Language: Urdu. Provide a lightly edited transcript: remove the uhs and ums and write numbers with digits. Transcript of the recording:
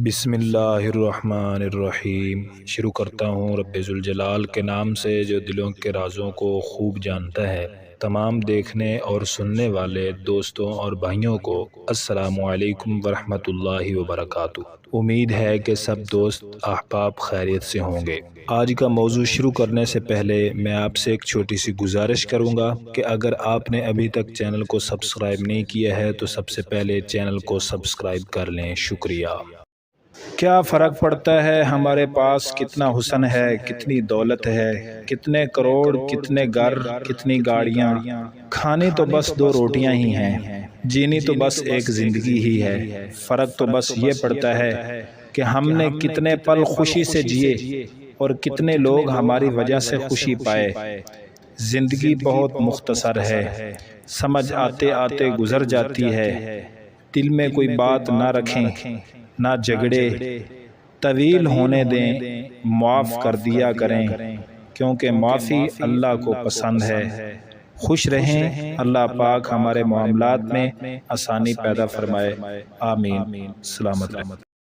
بسم اللہ الرحمن الرحیم۔ شروع کرتا ہوں رب ذوالجلال کے نام سے جو دلوں کے رازوں کو خوب جانتا ہے۔ تمام دیکھنے اور سننے والے دوستوں اور بھائیوں کو السلام علیکم ورحمۃ اللہ وبرکاتہ۔ امید ہے کہ سب دوست احباب خیریت سے ہوں گے۔ آج کا موضوع شروع کرنے سے پہلے میں آپ سے ایک چھوٹی سی گزارش کروں گا کہ اگر آپ نے ابھی تک چینل کو سبسکرائب نہیں کیا ہے تو سب سے پہلے چینل کو سبسکرائب کر لیں۔ شکریہ۔ کیا فرق پڑتا ہے ہمارے پاس کتنا حسن ہے، کتنی دولت ہے، کتنے کروڑ، کتنے گھر، کتنی گاڑیاں، کھانی تو بس دو روٹیاں ہی ہیں، جینی تو بس ایک زندگی ہی ہے۔ فرق تو بس یہ پڑتا ہے کہ ہم نے کتنے پل خوشی سے جیے اور کتنے لوگ ہماری وجہ سے خوشی پائے۔ زندگی بہت مختصر ہے، سمجھ آتے آتے گزر جاتی ہے۔ دل میں کوئی بات نہ رکھیں، نہ جھگڑے، طویل ہونے دیں، معاف کر دیا کریں، کیونکہ معافی اللہ کو پسند ہے۔ خوش رہیں، اللہ پاک ہمارے معاملات میں آسانی پیدا فرمائے۔ آمین۔ سلامت رہیں۔